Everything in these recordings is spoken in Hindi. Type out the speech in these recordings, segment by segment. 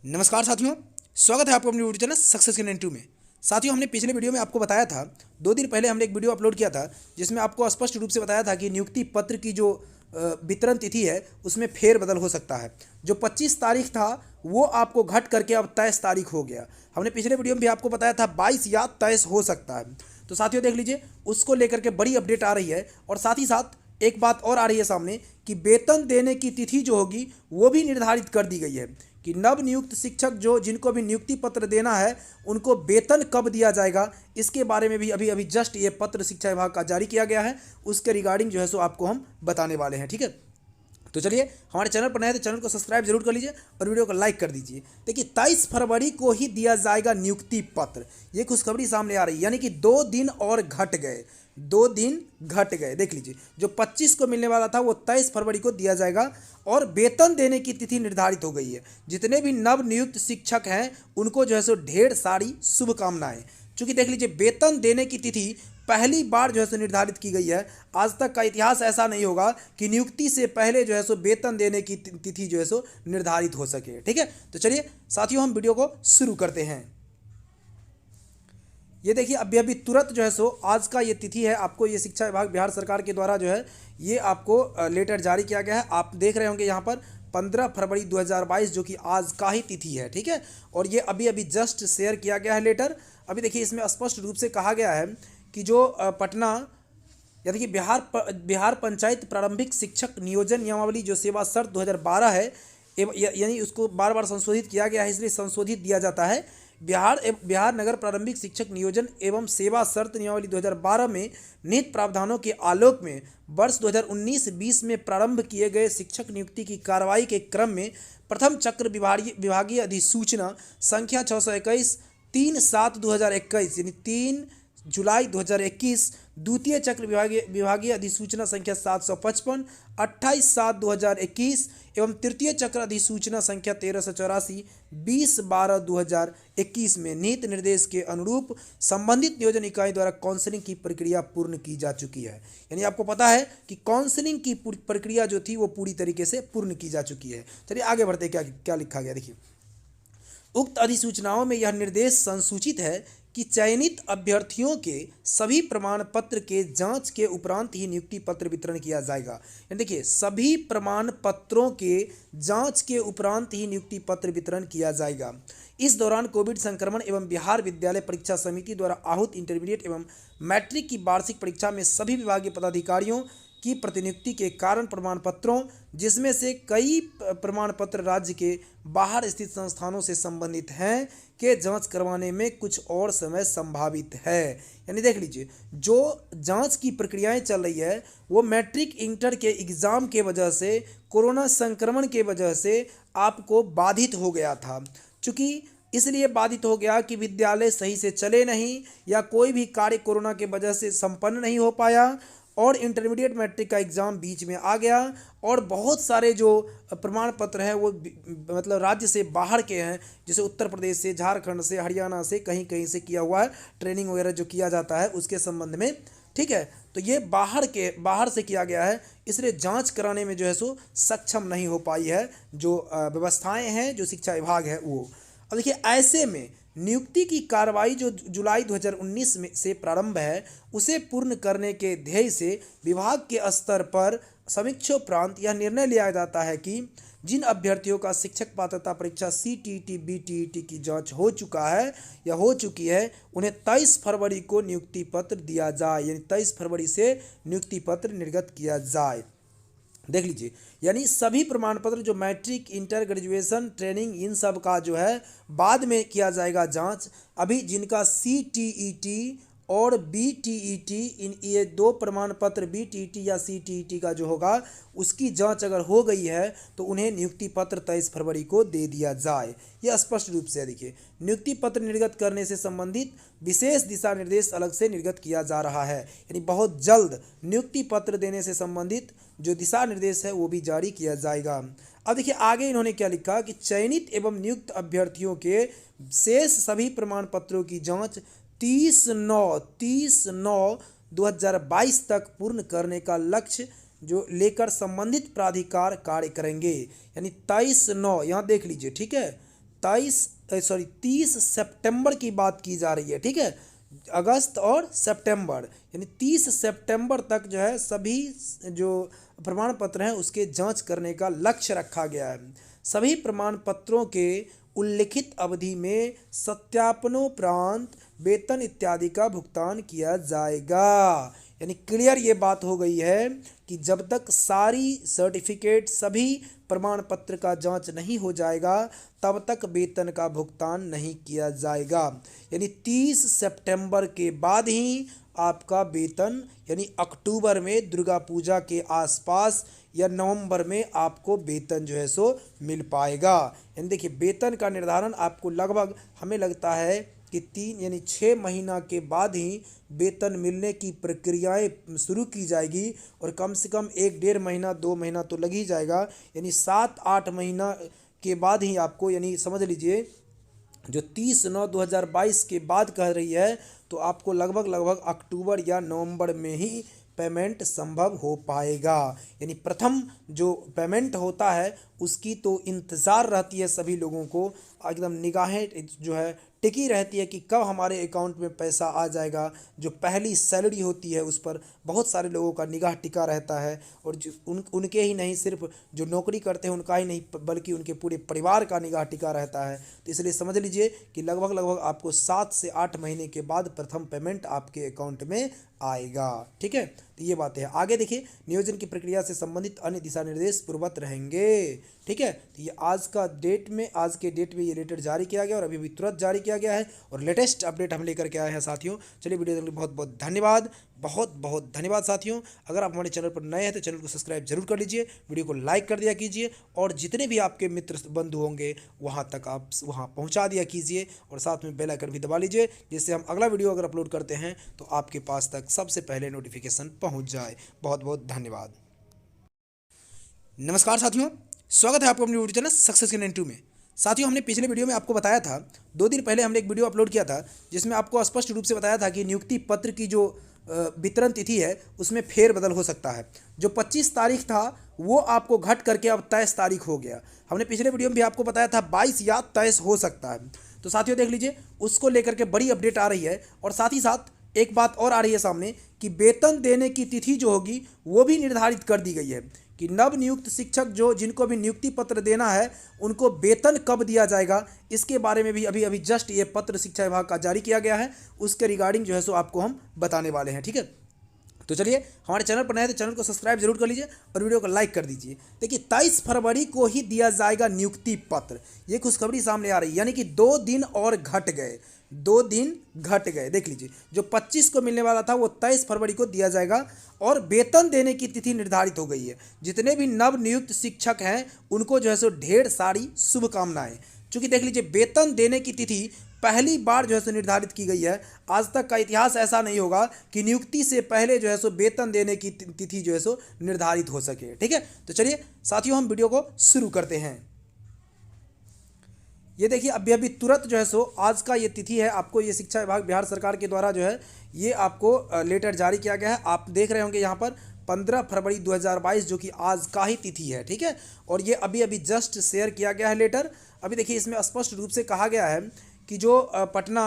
नमस्कार साथियों, स्वागत है आपको अपनी यूट्यूब चैनल सक्सेस के 92 में। साथियों, हमने पिछले वीडियो में आपको बताया था, 2 दिन पहले हमने एक वीडियो अपलोड किया था जिसमें आपको स्पष्ट रूप से बताया था कि नियुक्ति पत्र की जो वितरण तिथि है उसमें फेरबदल हो सकता है। जो 25 तारीख था वो आपको घट करके अब 23 तारीख हो गया। हमने पिछले वीडियो में भी आपको बताया था 22 या 23 हो सकता है। तो साथियों देख लीजिए, उसको लेकर के बड़ी अपडेट आ रही है। और साथ ही साथ एक बात और आ रही है सामने कि वेतन देने की तिथि जो होगी वो भी निर्धारित कर दी गई है कि नव नियुक्त शिक्षक जो जिनको भी नियुक्ति पत्र देना है उनको वेतन कब दिया जाएगा। इसके बारे में भी अभी अभी जस्ट ये पत्र शिक्षा विभाग का जारी किया गया है, उसके रिगार्डिंग जो है सो आपको हम बताने वाले हैं। ठीक है, तो चलिए, हमारे चैनल पर नए हैं तो चैनल को सब्सक्राइब जरूर कर लीजिए और वीडियो को लाइक कर दीजिए। देखिए, 23 फरवरी को ही दिया जाएगा नियुक्ति पत्र। ये खुशखबरी सामने आ रही है, यानी कि 2 दिन और घट गए, 2 दिन घट गए। देख लीजिए, जो 25 को मिलने वाला था वो 23 फरवरी को दिया जाएगा और वेतन देने की तिथि निर्धारित हो गई है। जितने भी नव नियुक्त शिक्षक हैं उनको जो है सो ढेर सारी शुभकामनाएं। चूंकि देख लीजिए, वेतन देने की तिथि पहली बार जो है सो निर्धारित की गई है। आज तक का इतिहास ऐसा नहीं होगा कि नियुक्ति से पहले जो है सो वेतन देने की तिथि जो है सो निर्धारित हो सके। ठीक है, तो चलिए साथियों, हम वीडियो को शुरू करते हैं। ये देखिए, अभी अभी तुरंत जो है सो आज का ये तिथि है। आपको ये शिक्षा विभाग बिहार सरकार के द्वारा जो है ये आपको लेटर जारी किया गया है। आप देख रहे होंगे यहाँ पर 15 फरवरी 2022 जो कि आज का ही तिथि है। ठीक है, और ये अभी अभी जस्ट शेयर किया गया है लेटर। अभी देखिए, इसमें स्पष्ट रूप से कहा गया है कि जो पटना, यानी कि बिहार पंचायत प्रारंभिक शिक्षक नियोजन नियमावली जो सेवा शर्त 2012 है, यानी उसको बार बार संशोधित किया गया है, इसलिए संशोधित दिया जाता है। बिहार नगर प्रारंभिक शिक्षक नियोजन एवं सेवा शर्त नियमावली 2012 में निहित प्रावधानों के आलोक में वर्ष 2019-20 में प्रारंभ किए गए शिक्षक नियुक्ति की कार्रवाई के क्रम में प्रथम चक्र विभागीय अधिसूचना संख्या 621 3/7/2021 यानी 3 जुलाई 2021, द्वितीय चक्र विभागीय अधिसूचना संख्या 755 28/7/2021 एवं तृतीय चक्र अधिसूचना संख्या 1384 20/12/2021 में निहित निर्देश के अनुरूप संबंधित नियोजन इकाई द्वारा काउंसलिंग की प्रक्रिया पूर्ण की जा चुकी है। यानी आपको पता है कि काउंसलिंग की प्रक्रिया जो थी वो पूरी तरीके से पूर्ण की जा चुकी है। चलिए आगे बढ़ते, क्या क्या लिखा गया देखिए। उक्त अधिसूचनाओं में यह निर्देश संसूचित है कि चयनित अभ्यर्थियों के सभी प्रमाण पत्र के जांच के उपरांत ही नियुक्ति पत्र वितरण किया जाएगा। यानी देखिए, सभी प्रमाण पत्रों के जांच के उपरांत ही नियुक्ति पत्र वितरण किया जाएगा। इस दौरान कोविड संक्रमण एवं बिहार विद्यालय परीक्षा समिति द्वारा आहूत इंटरमीडिएट एवं मैट्रिक की वार्षिक परीक्षा में सभी विभागीय पदाधिकारियों की प्रतिनियुक्ति के कारण प्रमाण पत्रों, जिसमें से कई प्रमाण पत्र राज्य के बाहर स्थित संस्थानों से संबंधित हैं, के जांच करवाने में कुछ और समय संभावित है। यानी देख लीजिए, जो जांच की प्रक्रियाएं चल रही है वो मैट्रिक इंटर के एग्ज़ाम के वजह से, कोरोना संक्रमण के वजह से आपको बाधित हो गया था। चूँकि इसलिए बाधित हो गया कि विद्यालय सही से चले नहीं या कोई भी कार्य कोरोना के वजह से संपन्न नहीं हो पाया और इंटरमीडिएट मैट्रिक का एग्ज़ाम बीच में आ गया और बहुत सारे जो प्रमाण पत्र हैं वो मतलब राज्य से बाहर के हैं, जैसे उत्तर प्रदेश से, झारखंड से, हरियाणा से, कहीं कहीं से किया हुआ है ट्रेनिंग वगैरह जो किया जाता है उसके संबंध में। ठीक है, तो ये बाहर से किया गया है, इसलिए जांच कराने में जो है सो सक्षम नहीं हो पाई है जो व्यवस्थाएँ हैं जो शिक्षा विभाग है वो। अब देखिए, ऐसे में नियुक्ति की कार्रवाई जो जुलाई 2019 में से प्रारंभ है उसे पूर्ण करने के ध्येय से विभाग के स्तर पर समीक्षोपरांत यह निर्णय लिया जाता है कि जिन अभ्यर्थियों का शिक्षक पात्रता परीक्षा CTET BTET की जांच हो चुका है या हो चुकी है उन्हें 23 फरवरी को नियुक्ति पत्र दिया जाए, यानी 23 फरवरी से नियुक्ति पत्र निर्गत किया जाए। देख लीजिए, यानी सभी प्रमाण पत्र जो मैट्रिक, इंटर, ग्रेजुएशन, ट्रेनिंग, इन सब का जो है बाद में किया जाएगा जांच। अभी जिनका CTET और BTET, इन ये 2 प्रमाण पत्र BTET या CTET का जो होगा उसकी जांच अगर हो गई है तो उन्हें नियुक्ति पत्र 23 फरवरी को दे दिया जाए। यह स्पष्ट रूप से देखिए, नियुक्ति पत्र निर्गत करने से संबंधित विशेष दिशा निर्देश अलग से निर्गत किया जा रहा है। यानी बहुत जल्द नियुक्ति पत्र देने से संबंधित जो दिशा निर्देश है वो भी जारी किया जाएगा। अब देखिए आगे इन्होंने क्या लिखा कि चयनित एवं नियुक्त अभ्यर्थियों के शेष सभी प्रमाण पत्रों की जांच 30/9/2022 तक पूर्ण करने का लक्ष्य जो लेकर संबंधित प्राधिकार कार्य करेंगे। यानी 23/9 यहाँ देख लीजिए, ठीक है, 30 सितंबर की बात की जा रही है, ठीक है। अगस्त और सितंबर, यानी 30 सितंबर तक जो है सभी जो प्रमाण पत्र हैं उसके जांच करने का लक्ष्य रखा गया है। सभी प्रमाण पत्रों के उल्लिखित अवधि में सत्यापनोपरांत वेतन इत्यादि का भुगतान किया जाएगा। यानी क्लियर ये बात हो गई है कि जब तक सारी सर्टिफिकेट सभी प्रमाण पत्र का जांच नहीं हो जाएगा तब तक वेतन का भुगतान नहीं किया जाएगा। यानी 30 सितंबर के बाद ही आपका वेतन, यानी अक्टूबर में दुर्गा पूजा के आसपास या नवंबर में आपको वेतन जो है सो मिल पाएगा। यानी देखिए वेतन का निर्धारण आपको लगभग हमें लगता है कि 3 यानी 6 महीना के बाद ही वेतन मिलने की प्रक्रियाएं शुरू की जाएगी और कम से कम 1-1.5 महीना 2 महीना तो लग ही जाएगा। यानी 7-8 महीना के बाद ही आपको, यानी समझ लीजिए जो 30/9/2022 के बाद कह रही है तो आपको लगभग अक्टूबर या नवंबर में ही पेमेंट संभव हो पाएगा। यानी प्रथम जो पेमेंट होता है उसकी तो इंतज़ार रहती है सभी लोगों को, एकदम निगाहें जो है टिकी रहती है कि कब हमारे अकाउंट में पैसा आ जाएगा। जो पहली सैलरी होती है उस पर बहुत सारे लोगों का निगाह टिका रहता है और जो उनके ही नहीं, सिर्फ जो नौकरी करते हैं उनका ही नहीं बल्कि उनके पूरे परिवार का निगाह टिका रहता है। तो इसलिए समझ लीजिए कि लगभग आपको 7 से 8 महीने के बाद प्रथम पेमेंट आपके अकाउंट में आएगा, ठीक है। तो ये बात है। आगे देखिए नियोजन की प्रक्रिया से संबंधित अन्य दिशा निर्देश पूर्ववत रहेंगे, ठीक है। तो ये आज के डेट में ये लेटर जारी किया गया और अभी तुरंत जारी किया गया है और लेटेस्ट अपडेट हम लेकर के आए हैं साथियों। चलिए वीडियो देखने के लिए बहुत बहुत धन्यवाद, बहुत धन्यवाद साथियों। अगर आप हमारे चैनल पर नए हैं तो चैनल को सब्सक्राइब जरूर कर लीजिए, वीडियो को लाइक कर दिया कीजिए और जितने भी आपके मित्र बंधु होंगे वहाँ तक आप वहाँ पहुँचा दिया कीजिए और साथ में बेल आइकन भी दबा लीजिए जिससे हम अगला वीडियो अगर अपलोड करते हैं तो आपके पास तक सबसे पहले नोटिफिकेशन पहुँच जाए। बहुत बहुत धन्यवाद। नमस्कार साथियों, स्वागत है आपको अपने यूट्यूब चैनल सक्सेस इन 2 में। साथियों हमने पिछले वीडियो में आपको बताया था, 2 दिन पहले हमने एक वीडियो अपलोड किया था जिसमें आपको स्पष्ट रूप से बताया था कि नियुक्ति पत्र की जो वितरण तिथि है उसमें फेरबदल हो सकता है। जो 25 तारीख था वो आपको घट करके अब 23 तारीख हो गया। हमने पिछले वीडियो में भी आपको बताया था 22 या 23 हो सकता है। तो साथियों देख लीजिए उसको लेकर के बड़ी अपडेट आ रही है और साथ ही साथ एक बात और आ रही है सामने कि वेतन देने की तिथि जो होगी वो भी निर्धारित कर दी गई है कि नव नियुक्त शिक्षक जो जिनको भी नियुक्ति पत्र देना है उनको वेतन कब दिया जाएगा, इसके बारे में भी अभी जस्ट ये पत्र शिक्षा विभाग का जारी किया गया है। उसके रिगार्डिंग जो है सो आपको हम बताने वाले हैं, ठीक है। तो चलिए हमारे चैनल पर नए हैं तो चैनल को सब्सक्राइब जरूर कर लीजिए और वीडियो को लाइक कर दीजिए। देखिए 23 फरवरी को ही दिया जाएगा नियुक्ति पत्र, ये खुशखबरी सामने आ रही है। यानी कि 2 दिन और घट गए, 2 दिन घट गए। देख लीजिए जो 25 को मिलने वाला था वो 23 फरवरी को दिया जाएगा और वेतन देने की तिथि निर्धारित हो गई है। जितने भी नव नियुक्त शिक्षक हैं उनको जो है सो ढेर सारी शुभकामनाएं। चूँकि देख लीजिए वेतन देने की तिथि पहली बार जो है सो निर्धारित की गई है। आज तक का इतिहास ऐसा नहीं होगा कि नियुक्ति से पहले जो है सो वेतन देने की तिथि जो है सो निर्धारित हो सके, ठीक है। तो चलिए साथियों हम वीडियो को शुरू करते हैं। ये देखिए अभी तुरंत जो है सो आज का ये तिथि है। आपको ये शिक्षा विभाग बिहार सरकार के द्वारा जो है ये आपको लेटर जारी किया गया है। आप देख रहे होंगे यहाँ पर 15 फरवरी 2022 जो कि आज का ही तिथि है, ठीक है। और ये अभी जस्ट शेयर किया गया है लेटर। अभी देखिए इसमें स्पष्ट रूप से कहा गया है कि जो पटना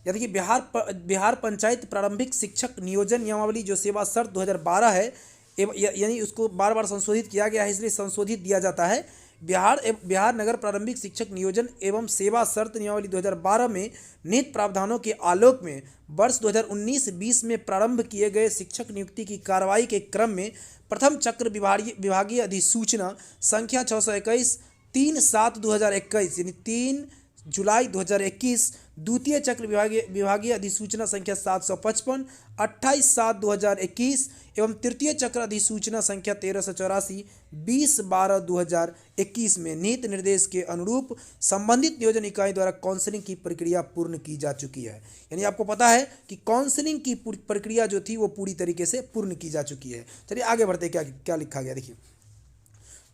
या देखिए बिहार पंचायत प्रारंभिक शिक्षक नियोजन नियमावली जो सेवा शर्त 2012 है यानी उसको बार संशोधित किया गया है, इसलिए संशोधित दिया जाता है। बिहार नगर प्रारंभिक शिक्षक नियोजन एवं सेवा शर्त नियमावली 2012 में निहित प्रावधानों के आलोक में वर्ष 2019-20 में प्रारंभ किए गए शिक्षक नियुक्ति की कार्रवाई के क्रम में प्रथम चक्र विभागीय अधिसूचना संख्या 621 3/7/2021 यानी 3 जुलाई 2021, द्वितीय चक्र विभागीय अधिसूचना संख्या 755 28/7/2021 एवं तृतीय चक्र अधिसूचना संख्या 1384 20/12/2021 में निहित निर्देश के अनुरूप संबंधित नियोजन इकाई द्वारा काउंसलिंग की प्रक्रिया पूर्ण की जा चुकी है। यानी आपको पता है कि काउंसलिंग की प्रक्रिया जो थी वो पूरी तरीके से पूर्ण की जा चुकी है। चलिए आगे बढ़ते क्या लिखा गया देखिए।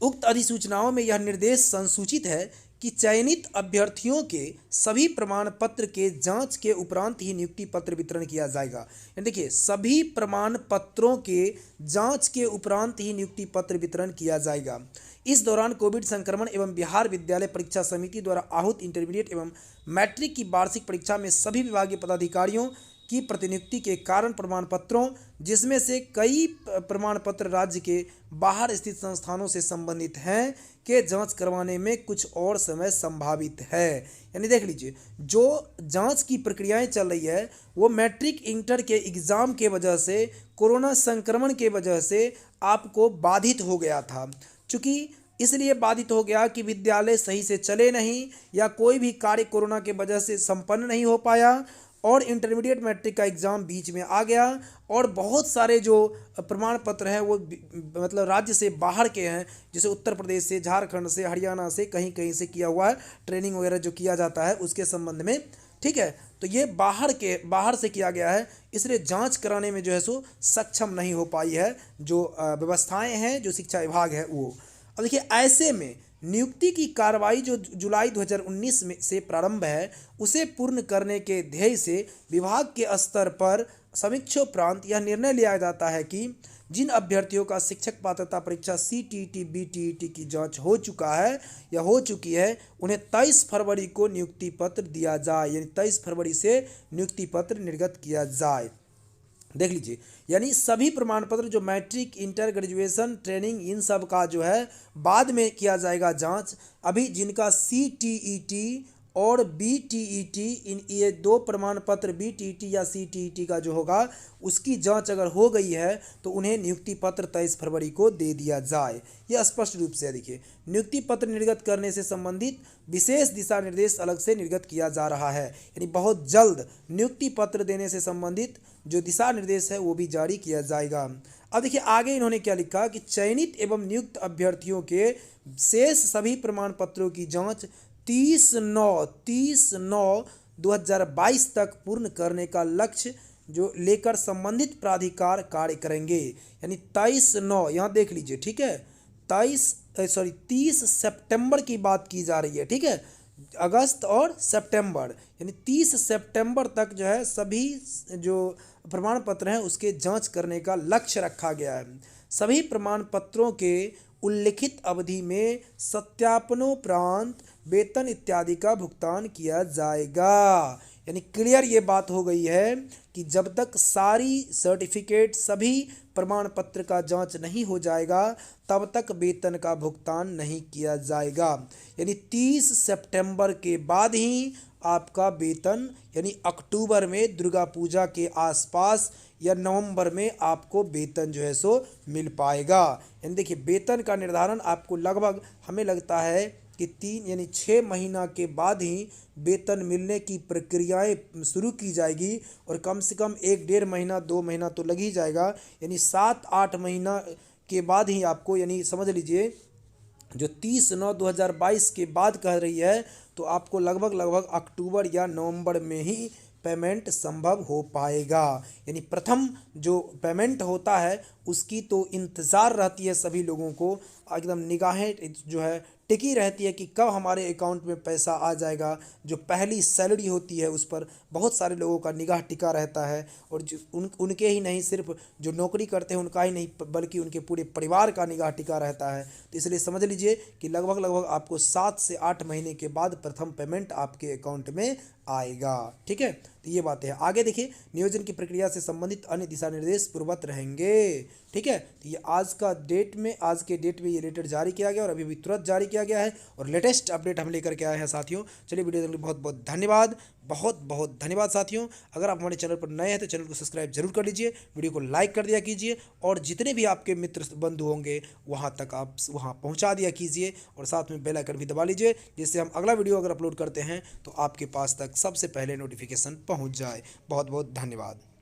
उक्त अधिसूचनाओं में यह निर्देश संसूचित है कि चयनित अभ्यर्थियों के सभी प्रमाण पत्र के जांच के उपरांत ही नियुक्ति पत्र वितरण किया जाएगा। यानी देखिए, सभी प्रमाण पत्रों के जांच के उपरांत ही नियुक्ति पत्र वितरण किया जाएगा। इस दौरान कोविड संक्रमण एवं बिहार विद्यालय परीक्षा समिति द्वारा आहूत इंटरमीडिएट एवं मैट्रिक की वार्षिक परीक्षा में सभी विभागीय पदाधिकारियों की प्रतिनियुक्ति के कारण प्रमाण पत्रों, जिसमें से कई प्रमाण पत्र राज्य के बाहर स्थित संस्थानों से संबंधित हैं, के जांच करवाने में कुछ और समय संभावित है। यानी देख लीजिए, जो जांच की प्रक्रियाएं चल रही है वो मैट्रिक इंटर के एग्ज़ाम के वजह से, कोरोना संक्रमण के वजह से आपको बाधित हो गया था। चूँकि इसलिए बाधित हो गया कि विद्यालय सही से चले नहीं या कोई भी कार्य कोरोना के वजह से संपन्न नहीं हो पाया और इंटरमीडिएट मैट्रिक का एग्ज़ाम बीच में आ गया और बहुत सारे जो प्रमाण पत्र हैं वो मतलब राज्य से बाहर के हैं, जैसे उत्तर प्रदेश से, झारखंड से, हरियाणा से, कहीं कहीं से किया हुआ है ट्रेनिंग वगैरह जो किया जाता है उसके संबंध में। ठीक है, तो ये बाहर से किया गया है, इसलिए जांच कराने में जो है सो सक्षम नहीं हो पाई है जो व्यवस्थाएँ हैं, जो शिक्षा विभाग है वो। अब देखिए, ऐसे में नियुक्ति की कार्रवाई जो जुलाई 2019 में से प्रारंभ है उसे पूर्ण करने के ध्येय से विभाग के स्तर पर समीक्षोपरांत यह निर्णय लिया जाता है कि जिन अभ्यर्थियों का शिक्षक पात्रता परीक्षा CTET BTET की जांच हो चुका है या हो चुकी है उन्हें 23 फरवरी को नियुक्ति पत्र दिया जाए, यानी 23 फरवरी से नियुक्ति पत्र निर्गत किया जाए। देख लीजिए, यानी सभी प्रमाण पत्र जो मैट्रिक, इंटर, ग्रेजुएशन, ट्रेनिंग, इन सब का जो है बाद में किया जाएगा जांच। अभी जिनका CTET और BTET, इन ये दो प्रमाण पत्र BTET या CTET का जो होगा उसकी जांच अगर हो गई है तो उन्हें नियुक्ति पत्र 23 फरवरी को दे दिया जाए। यह स्पष्ट रूप से देखिए, नियुक्ति पत्र निर्गत करने से संबंधित विशेष दिशा निर्देश अलग से निर्गत किया जा रहा है। यानी बहुत जल्द नियुक्ति पत्र देने से संबंधित जो दिशा निर्देश है वो भी जारी किया जाएगा। अब देखिए आगे इन्होंने क्या लिखा कि चयनित एवं नियुक्त अभ्यर्थियों के शेष सभी प्रमाण पत्रों की जांच 30/9/2022 तक पूर्ण करने का लक्ष्य जो लेकर संबंधित प्राधिकार कार्य करेंगे। यानी 23/9, यहाँ देख लीजिए, ठीक है, 30 सितंबर की बात की जा रही है। ठीक है, अगस्त और सितंबर, यानी 30 सितंबर तक जो है सभी जो प्रमाण पत्र हैं उसके जांच करने का लक्ष्य रखा गया है। सभी प्रमाण पत्रों के उल्लिखित अवधि में सत्यापनोपरांत वेतन इत्यादि का भुगतान किया जाएगा। यानी क्लियर ये बात हो गई है कि जब तक सारी सर्टिफिकेट, सभी प्रमाण पत्र का जांच नहीं हो जाएगा तब तक वेतन का भुगतान नहीं किया जाएगा। यानी 30 सितंबर के बाद ही आपका वेतन, यानी अक्टूबर में दुर्गा पूजा के आसपास या नवंबर में आपको वेतन जो है सो मिल पाएगा। यानी देखिए, वेतन का निर्धारण आपको लगभग हमें लगता है कि 3 यानी 6 महीना के बाद ही वेतन मिलने की प्रक्रियाएं शुरू की जाएगी और कम से कम 1-1.5 महीना 2 महीना तो लग ही जाएगा। यानी 7-8 महीना के बाद ही आपको, यानी समझ लीजिए जो 30/9/2022 के बाद कह रही है तो आपको लगभग अक्टूबर या नवंबर में ही पेमेंट संभव हो पाएगा। यानी प्रथम जो पेमेंट होता है उसकी तो इंतज़ार रहती है सभी लोगों को, एकदम निगाहें जो है टिकी रहती है कि कब हमारे अकाउंट में पैसा आ जाएगा। जो पहली सैलरी होती है उस पर बहुत सारे लोगों का निगाह टिका रहता है और जो उनके ही नहीं, सिर्फ जो नौकरी करते हैं उनका ही नहीं बल्कि उनके पूरे परिवार का निगाह टिका रहता है। तो इसलिए समझ लीजिए कि लगभग आपको 7 से 8 महीने के बाद प्रथम पेमेंट आपके अकाउंट में आएगा। ठीक है, तो ये बात है। आगे देखिए, नियोजन की प्रक्रिया से संबंधित अन्य दिशा निर्देश पूर्ववत रहेंगे। ठीक है, तो ये आज के डेट में ये लेटर जारी किया गया और अभी भी तुरंत जारी किया गया है और लेटेस्ट अपडेट हम लेकर के आए हैं साथियों। चलिए, वीडियो देखने के लिए बहुत बहुत धन्यवाद, बहुत धन्यवाद साथियों। अगर आप हमारे चैनल पर नए हैं तो चैनल को सब्सक्राइब जरूर कर लीजिए, वीडियो को लाइक कर दिया कीजिए और जितने भी आपके मित्र बंधु होंगे वहाँ तक आप वहाँ पहुँचा दिया कीजिए और साथ में बेल आइकन भी दबा लीजिए, जिससे हम अगला वीडियो अगर अपलोड करते हैं तो आपके पास तक सबसे पहले नोटिफिकेशन पहुँच जाए। बहुत बहुत धन्यवाद।